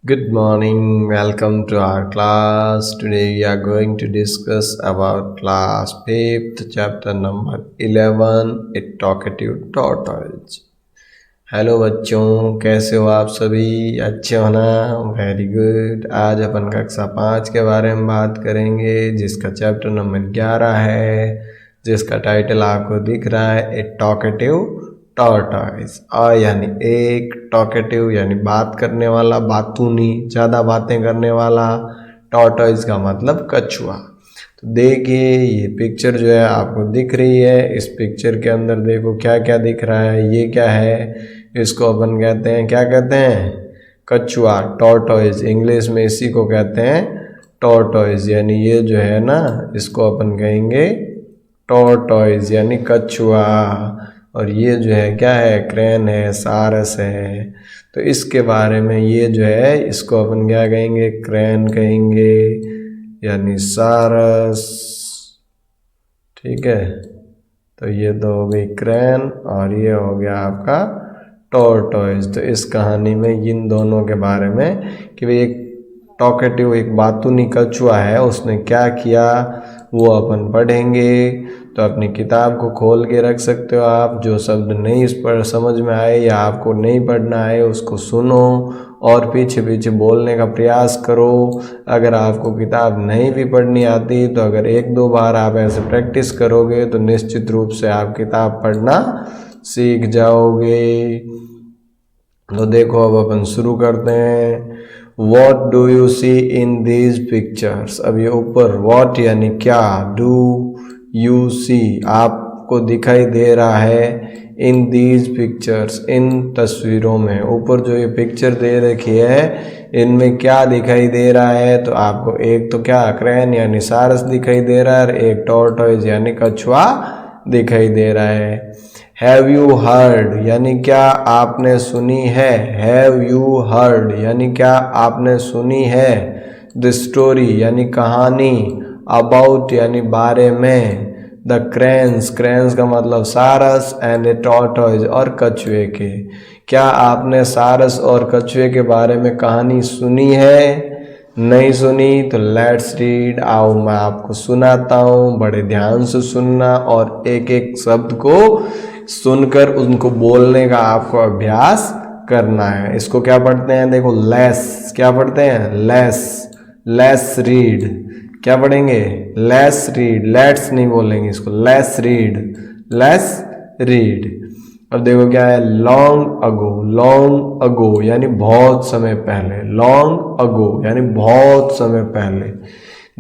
Good morning, welcome to our class. Today we are going to discuss about class 5th, chapter number 11, A Talkative Tortoise. Hello बच्चों, कैसे हो आप सभी? अच्छे हो ना? Very good. आज अपन कक्षा 5 के बारे में बात करेंगे, जिसका चैप्टर नंबर 11 है, जिसका टाइटल आपको दिख रहा है, ए टॉकेटिव टॉर्टॉइस। यानी एक टॉकेटिव यानी बात करने वाला, बातूनी, ज़्यादा बातें करने वाला। टॉर्टॉइस का मतलब कछुआ। तो देखिए ये पिक्चर जो है आपको दिख रही है। इस पिक्चर के अंदर देखो क्या क्या दिख रहा है। ये क्या है? इसको अपन कहते हैं, क्या कहते हैं? कछुआ, टॉर्टॉइस। इंग्लिश में इसी को कहते हैं टॉर्टॉइस। यानी ये जो है ना, इसको अपन कहेंगे टॉर्टॉइस यानी कछुआ। और ये जो है क्या है? क्रेन है, सारस है। तो इसके बारे में ये जो है, इसको अपन क्या कहेंगे? क्रेन कहेंगे यानी सारस। ठीक है, तो ये तो हो गई क्रेन और ये हो गया आपका टॉर्टॉइस। तो इस कहानी में इन दोनों के बारे में कि भाई एक टॉकेटिव, एक बातूनी कछुआ है, उसने क्या किया वो अपन पढ़ेंगे। तो अपनी किताब को खोल के रख सकते हो आप। जो शब्द नहीं इस पर समझ में आए या आपको नहीं पढ़ना है उसको सुनो और पीछे पीछे बोलने का प्रयास करो। अगर आपको किताब नहीं भी पढ़नी आती तो अगर एक दो बार आप ऐसे प्रैक्टिस करोगे तो निश्चित रूप से आप किताब पढ़ना सीख जाओगे। तो देखो अब अपन शुरू करते हैं। What do you see in these pictures? अब ये ऊपर what यानी क्या, do you see आपको दिखाई दे रहा है, in these pictures इन तस्वीरों में। ऊपर जो ये पिक्चर दे रखी है इनमें क्या दिखाई दे रहा है? तो आपको एक तो क्या, क्रेन यानी सारस दिखाई दे रहा है और एक टॉर्टॉइस यानी कछुआ दिखाई दे रहा है। हैव यू हर्ड यानी क्या आपने सुनी है? हैव यू हर्ड यानी क्या आपने सुनी है? द स्टोरी यानी कहानी, अबाउट यानी बारे में, द क्रेन्स, क्रेन्स का मतलब सारस, एंड ए टॉर्टॉइस और कछुए के। क्या आपने सारस और कछुए के बारे में कहानी सुनी है? नहीं सुनी तो लेट्स रीड। आओ मैं आपको सुनाता हूँ, बड़े ध्यान से सुनना और एक एक शब्द को सुनकर उनको बोलने का आपको अभ्यास करना है। इसको क्या पढ़ते हैं? देखो लेस, क्या पढ़ते हैं? Less, less read. क्या पढ़ेंगे? लेस रीड, लेट्स नहीं बोलेंगे इसको, लेस रीड, लेस रीड। अब देखो क्या है? लॉन्ग अगो, लॉन्ग अगो यानी बहुत समय पहले, लॉन्ग अगो यानी बहुत समय पहले।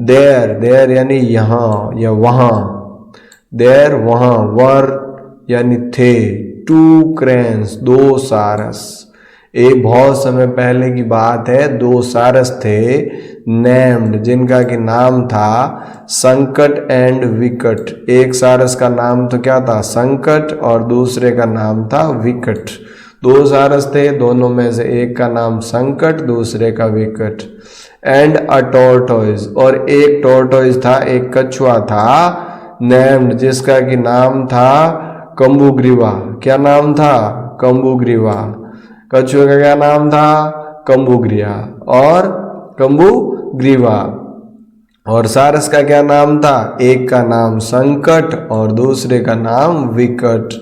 देयर, देयर यानी यहाँ या वहाँ, देयर वहाँ, वर यानी थे, टू क्रेन्स दो सारस। एक बहुत समय पहले की बात है, दो सारस थे, नेम्ड जिनका कि नाम था संकट एंड विकट। एक सारस का नाम तो क्या था? संकट और दूसरे का नाम था विकट। दो सारस थे, दोनों में से एक का नाम संकट, दूसरे का विकट। एंड अ टॉर्टॉइस और एक टॉर्टॉइस था, एक कछुआ था, नेम्ड जिसका कि नाम था कम्बुग्रीवा। क्या नाम था? कम्बुग्रीवा। कछुए का क्या नाम था? कम्बुग्रिया और कम्बुग्रीवा। और सारस का क्या नाम था? एक का नाम संकट और दूसरे का नाम विकट।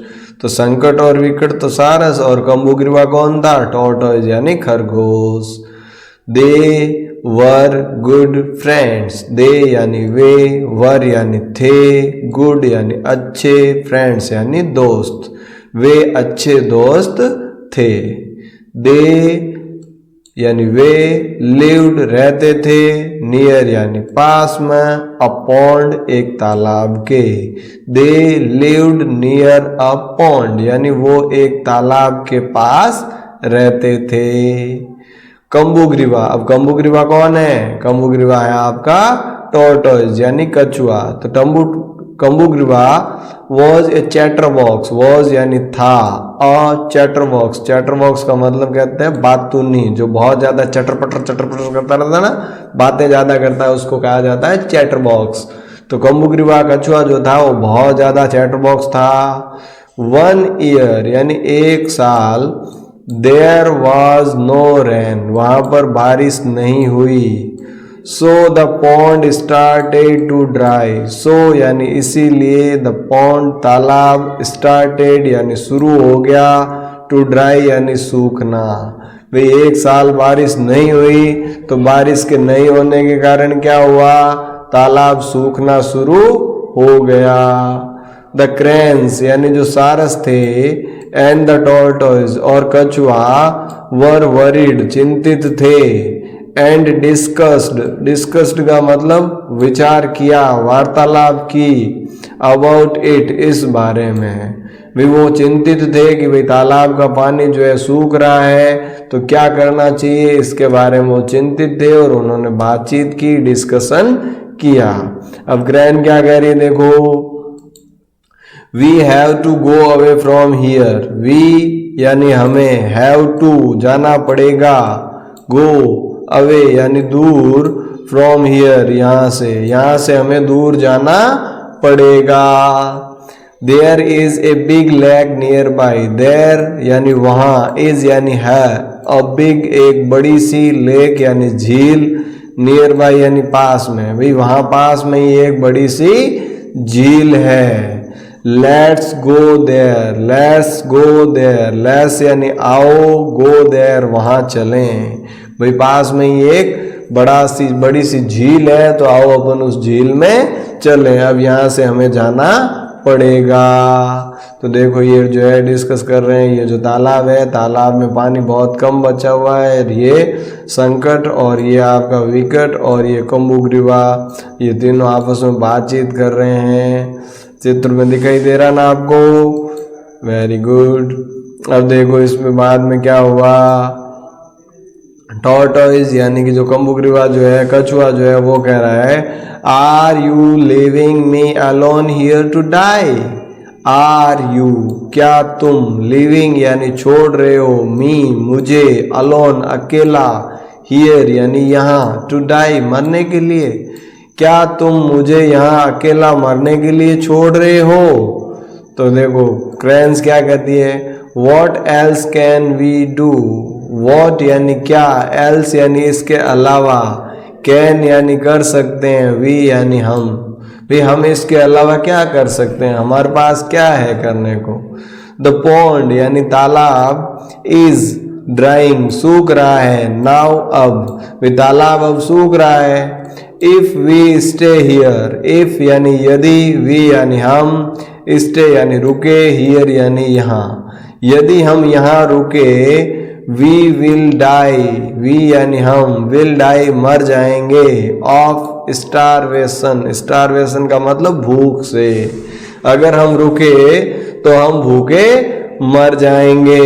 तो संकट और विकट तो सारस और कम्बुग्रीवा कौन था? टॉर्टॉइस यानी खरगोश। दे वर गुड फ्रेंड्स, दे यानी वे, वर यानी थे, गुड यानी अच्छे, फ्रेंड्स यानी दोस्त। वे अच्छे दोस्त थे। दे यानी वे, लिव्ड रहते थे, नियर यानी पास में, अ पॉन्ड एक तालाब के। They lived near a pond यानी वो एक तालाब के पास रहते थे। कम्बुग्रीवा, अब कम्बुग्रीवा कौन है? कम्बुग्रीवा है आपका टॉर्टॉइस यानी कछुआ। तो कम्बुग्रीवा वॉज ए चैटरबॉक्स, वॉज यानी था, अ चैटरबॉक्स, चैटरबॉक्स का मतलब कहते हैं बातूनी, जो बहुत ज्यादा चटर पटर करता रहता है ना, बातें ज्यादा करता है, उसको कहा जाता है चैटरबॉक्स। तो कम्बुग्रीवा कछुआ जो था वो बहुत ज्यादा चैटरबॉक्स था। 1 ईयर यानी एक साल, देयर वॉज नो रेन, वहां पर बारिश नहीं हुई। So the pond started to dry, so यानी इसीलिए, द पॉन्ड तालाब, स्टार्टेड यानी शुरू हो गया, टू ड्राई यानी सूखना। भाई एक साल बारिश नहीं हुई तो बारिश के नहीं होने के कारण क्या हुआ, तालाब सूखना शुरू हो गया। द क्रेन्स यानी जो सारस थे, एंड द टॉर्टोइज और कछुआ, वर वरीड चिंतित थे, एंड डिस्कस्ड, डिस्कस्ड का मतलब विचार किया, वार्तालाप की, अबाउट इट इस बारे में। भी वो चिंतित थे कि भाई तालाब का पानी जो है सूख रहा है तो क्या करना चाहिए, इसके बारे में वो चिंतित थे और उन्होंने बातचीत की, डिस्कशन किया। अब ग्रैंड क्या कह रही है देखो, we have to go away from here, we यानी हमें, हैव टू जाना पड़ेगा, गो अवे यानी दूर, फ्रॉम हियर यहाँ से हमें दूर जाना पड़ेगा। There is a big lake nearby, there यानी वहाँ, इज यानी है, अ बिग एक बड़ी सी, लेक यानी झील, नियर बाई यानी पास में, भाई वहाँ पास में ही एक बड़ी सी झील है। Let's go there, let's go there, let's यानी आओ, गो देयर वहाँ चलें, भाई पास में ही एक बड़ी सी झील है तो आओ अपन उस झील में चलें, अब यहाँ से हमें जाना पड़ेगा। तो देखो ये जो है डिस्कस कर रहे हैं, ये जो तालाब है, तालाब में पानी बहुत कम बचा हुआ है, ये संकट और ये आपका विकट और ये कम्बुग्रीवा, ये तीनों आपस में बातचीत कर रहे हैं। चित्र में दिखाई दे रहा ना आपको, वेरी गुड। अब देखो इसमें बाद में क्या हुआ, टॉर्टोइज यानी कि जो कम्बुग्रीवा जो है, कछुआ जो है, वो कह रहा है, are you leaving me alone here to die, are you क्या तुम, लिविंग यानी छोड़ रहे हो, मी मुझे, अलोन अकेला, हियर यानी यहाँ, टू डाई मरने के लिए, क्या तुम मुझे यहाँ अकेला मरने के लिए छोड़ रहे हो। तो देखो क्रेन्स क्या कहती है, what else can we do, what यानी क्या, एल्स यानी इसके अलावा, कैन यानी कर सकते हैं, वी यानी हम, भाई हम इसके अलावा क्या कर सकते हैं, हमारे पास क्या है करने को। द पॉन्ड यानी तालाब, इज ड्राइंग सूख रहा है, नाउ अब, भाई तालाब अब सूख रहा है। If we stay here, if यानी यदि, वी यानी हम, स्टे यानी रुके, हियर यानी यहाँ, यदि हम यहाँ रुके, वी विल डाई, वी यानी हम, विल डाई मर जाएंगे, ऑफ स्टारवेशन, स्टारवेशन का मतलब भूख से, अगर हम रुके तो हम भूखे मर जाएंगे।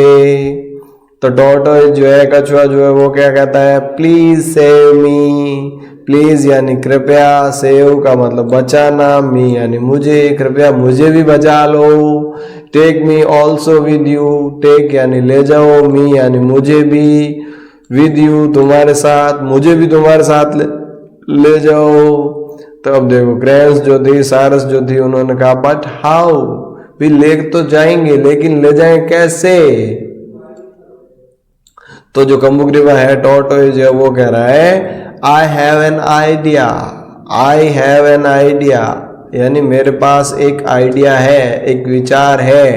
तो टॉर्टोइज जो है, कछुआ जो है, वो क्या कहता है, प्लीज सेव मी, प्लीज यानी कृपया, सेव का मतलब बचाना, मी यानी मुझे, कृपया मुझे भी बचा लो। Take me also with you, take यानी ले जाओ, मी यानी मुझे भी, विद यू तुम्हारे साथ, मुझे भी तुम्हारे साथ ले जाओ। तो अब देखो क्रेन्स जो थी, सारस जो थी, उन्होंने कहा बट हाउ, भी ले तो जाएंगे लेकिन ले जाएं कैसे। तो जो कम्बुग्रीवा है, टॉर्टोइज है, वो कह रहा है, I have an idea, I have an idea यानी मेरे पास एक आइडिया है, एक विचार है।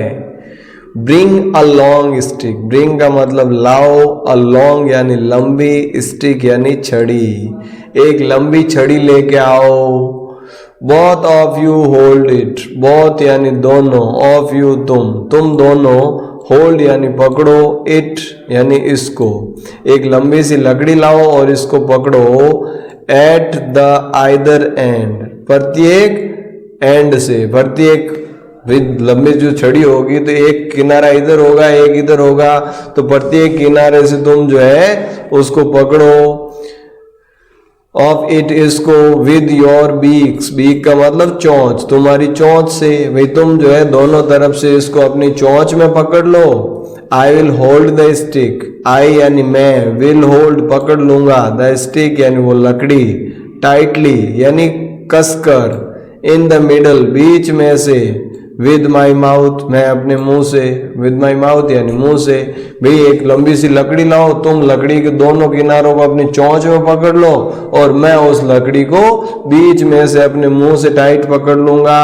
Bring a long stick, bring का मतलब लाओ, अ लॉन्ग यानी लंबी, स्टिक यानी छड़ी, एक लंबी छड़ी लेके आओ। Both of you hold it, both यानी दोनों, ऑफ यू तुम दोनों, होल्ड यानी पकड़ो, इट यानी इसको, एक लंबी सी लकड़ी लाओ और इसको पकड़ो, एट द आइदर एंड, प्रत्येक एंड से, प्रत्येक लंबी जो छड़ी होगी तो एक किनारा इधर होगा, एक इधर होगा, तो प्रत्येक किनारे से तुम जो है उसको पकड़ो। ऑफ इट इसको, विद योर बीक्स, बीक का मतलब चोंच, तुम्हारी चोंच से, भाई तुम जो है दोनों तरफ से इसको अपनी चोंच में पकड़ लो। I will hold the stick, I यानी मैं, विल होल्ड पकड़ लूंगा, द स्टिक यानी वो लकड़ी, टाइटली यानी कसकर, इन द मिडल बीच में से, विद माई माउथ, मैं अपने मुंह से, विद माई माउथ यानी मुंह से। भाई एक लंबी सी लकड़ी लाओ, तुम लकड़ी के दोनों किनारों को अपनी चोंच में पकड़ लो और मैं उस लकड़ी को बीच में से अपने मुंह से टाइट पकड़ लूंगा।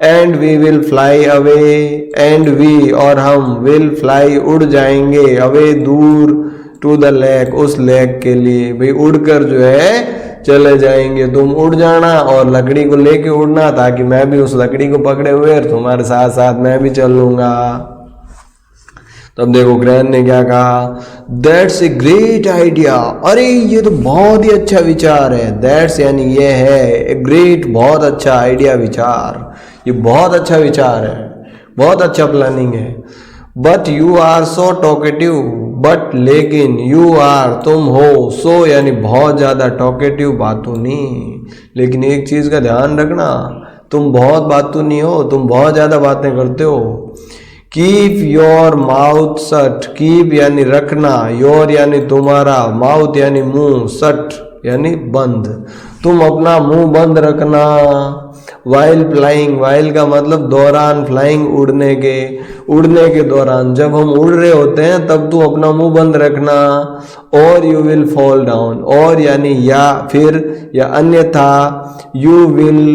And we will fly away, and we और हम, विल फ्लाई उड़ जाएंगे, अवे दूर, टू द लेक उस लेक के लिए। भाई उड़कर जो है चले जाएंगे, तुम उड़ जाना और लकड़ी को लेके उड़ना, ताकि मैं भी उस लकड़ी को पकड़े हुए तुम्हारे साथ साथ मैं भी चल लूंगा। तब देखो क्रेन ने क्या कहा, दैट्स ए ग्रेट आइडिया, अरे ये तो बहुत ही अच्छा विचार है। दैट्स यानी ये है, ए ग्रेट बहुत अच्छा आइडिया, विचार, ये बहुत अच्छा विचार है, बहुत अच्छा प्लानिंग है। But you are so talkative, but लेकिन, यू आर तुम हो, सो यानी बहुत ज्यादा, टॉकेटिव बातूनी। लेकिन एक चीज का ध्यान रखना, तुम बहुत बातूनी हो, तुम बहुत ज्यादा बातें करते हो। Keep your mouth shut, keep यानी रखना, योर यानी तुम्हारा, माउथ यानी मुंह, शट यानी बंद, तुम अपना मुंह बंद रखना। वाइल फ्लाइंग, वाइल का मतलब दौरान, फ्लाइंग उड़ने के दौरान, जब हम उड़ रहे होते हैं तब तू अपना मुंह बंद रखना। और यू विल फॉल डाउन, और यानी या फिर या अन्यथा, यू विल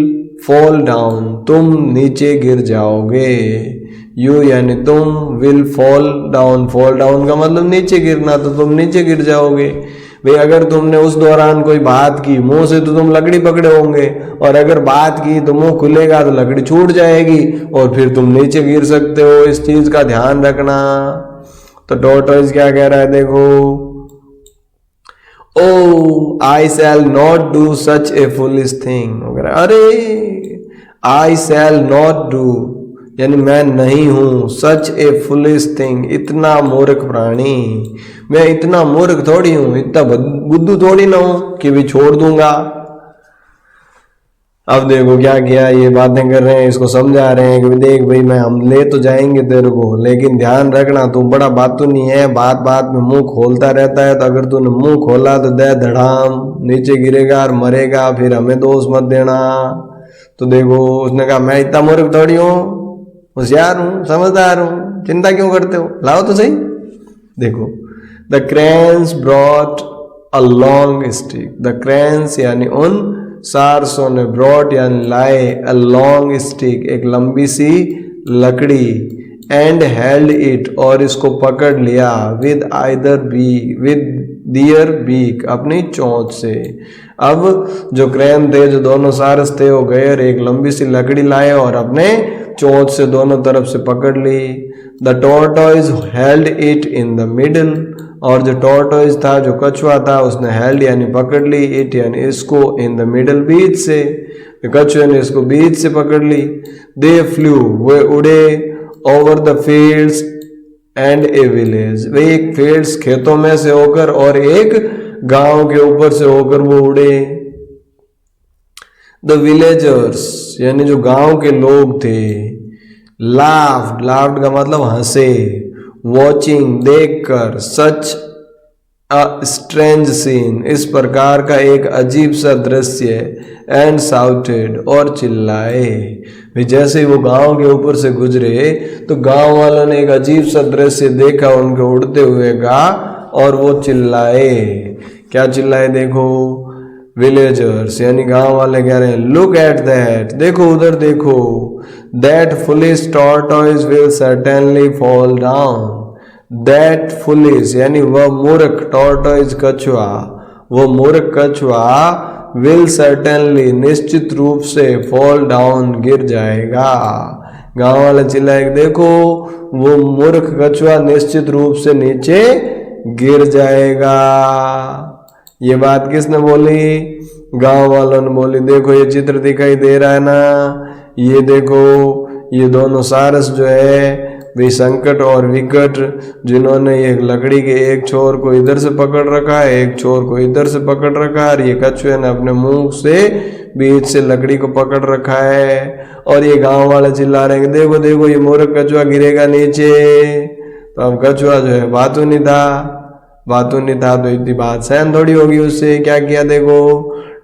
फॉल डाउन तुम नीचे गिर जाओगे। यू यानी तुम, will fall down, fall down का मतलब नीचे गिरना, तो तुम नीचे गिर जाओगे। भाई अगर तुमने उस दौरान कोई बात की, मुंह से तो तुम लकड़ी पकड़े होंगे, और अगर बात की तो मुंह खुलेगा तो लकड़ी छूट जाएगी और फिर तुम नीचे गिर सकते हो, इस चीज का ध्यान रखना। तो टॉर्टोइज क्या कह रहा है देखो, oh I shall not do such a foolish thing, अरे आई शैल नॉट डू यानी मैं नहीं हूं, सच ए फुलिश थिंग इतना मूर्ख प्राणी, मैं इतना मूर्ख थोड़ी हूं, इतना बुद्धू थोड़ी ना हूं कि भी छोड़ दूंगा। अब देखो क्या किया, ये बातें कर रहे हैं, इसको समझा रहे हैं कि देख भाई मैं हम ले तो जाएंगे तेरे को, लेकिन ध्यान रखना तू बड़ा बातू नहीं है, बात बात में मुंह खोलता रहता है, तो अगर तूने मुंह खोला तो दे धड़ाम नीचे गिरेगा और मरेगा, फिर हमें दोष मत देना। तो देखो उसने कहा मैं इतना मूर्ख थोड़ी हूं, होशियार हूं, समझदार हूं, चिंता क्यों करते हो, लाओ तो सही। देखो the cranes brought a long stick, the cranes यानी उन सारसों ने, ब्रॉट यानी लाए, अ लॉन्ग स्टिक एक लंबी सी लकड़ी, एंड हेल्ड इट और इसको पकड़ लिया, with their beak, with their beak अपनी चोंच से। अब जो क्रेन थे, जो दोनों सारस थे, वो गए और एक लंबी सी लकड़ी लाए और अपने चोंच से दोनों तरफ से पकड़ ली। The tortoise held it in the middle, और जो टॉर्टोइज था, जो कछुआ था, उसने हेल्ड यानी पकड़ ली, इट यानी इसको, इन द मिडल बीच से, कछुए ने इसको बीच से पकड़ ली। दे फ्लू वे उड़े, over the fields and a village, they एक फील्ड्स खेतों में से होकर और एक गांव के ऊपर से होकर वो उड़े। द विलेजर्स यानी जो गांव के लोग थे, लाफ्ड, लाफ्ड का मतलब हंसे, वॉचिंग देखकर, सच अ स्ट्रेंज सीन इस प्रकार का एक अजीब सा दृश्य, एंड साउटेड और चिल्लाए। जैसे ही वो गांव के ऊपर से गुजरे तो गांव वालों ने एक अजीब सा दृश्य देखा उनके उड़ते हुए का, और वो चिल्लाए। क्या चिल्लाए देखो, विलेजर्स यानी गांव वाले कह रहे हैं, लुक एट दैट, देखो उधर देखो, that foolish tortoise will certainly fall down, that foolish यानी वह मूर्ख, टॉर्टोइज कछुआ, वो मूर्ख कछुआ, विल सर्टेनली निश्चित रूप से, फॉल डाउन गिर जाएगा। गांव वाले चिल्लाए देखो वो मूर्ख कछुआ निश्चित रूप से नीचे गिर जाएगा। ये बात किसने बोली, गांव वालों ने बोली। देखो ये चित्र दिखाई दे रहा है ना, ये देखो ये दोनों सारस जो है वे संकट और विकट, जिन्होंने एक लकड़ी के एक छोर को इधर से पकड़ रखा है, एक छोर को इधर से पकड़ रखा है, और ये कछुए ने अपने मुंह से बीच से लकड़ी को पकड़ रखा है। और ये गांव वाले चिल्ला रहे हैं कि देखो देखो ये मूर्ख कछुआ गिरेगा नीचे। तो अब कछुआ जो है बातू नहीं था तो इतनी बात सहन थोड़ी होगी उससे। क्या किया देखो,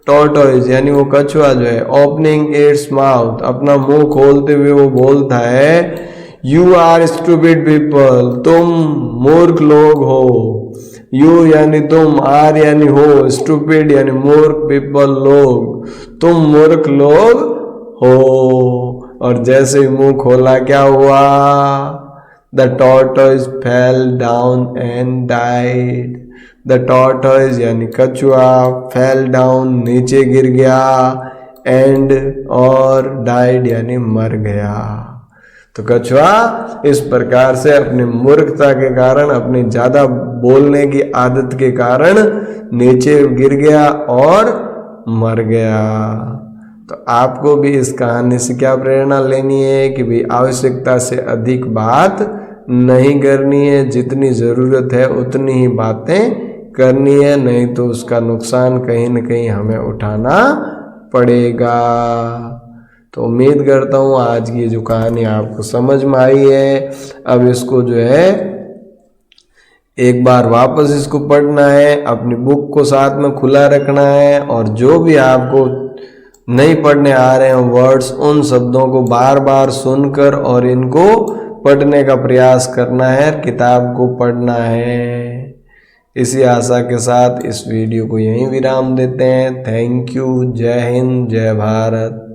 टॉर्टोइज यानी वो कछुआ जो है, ओपनिंग इट्स माउथ, अपना मुंह खोलते हुए वो बोलता है, यू आर स्टूपिड पीपल, तुम मूर्ख लोग हो। यू यानी तुम, आर यानी हो, स्टूपिड यानी मूर्ख, पीपल लोग, तुम मूर्ख लोग हो। और जैसे ही मुंह खोला क्या हुआ? The tortoise fell down and died. The tortoise यानी कछुआ, फेल डाउन नीचे गिर गया, एंड और डाइड यानी मर गया। तो कछुआ इस प्रकार से अपनी मूर्खता के कारण, अपनी ज्यादा बोलने की आदत के कारण नीचे गिर गया और मर गया। तो आपको भी इस कहानी से क्या प्रेरणा लेनी है कि भाई आवश्यकता से अधिक बात नहीं करनी है, जितनी ज़रूरत है उतनी ही बातें करनी है, नहीं तो उसका नुकसान कहीं न कहीं हमें उठाना पड़ेगा। तो उम्मीद करता हूँ आज की जो कहानी आपको समझ में आई है। अब इसको जो है एक बार वापस इसको पढ़ना है, अपनी बुक को साथ में खुला रखना है, और जो भी आपको नहीं पढ़ने आ रहे हैं वर्ड्स, उन शब्दों को बार बार सुनकर और इनको पढ़ने का प्रयास करना है, किताब को पढ़ना है। इसी आशा के साथ इस वीडियो को यहीं विराम देते हैं। Thank you. जय हिंद, जय भारत।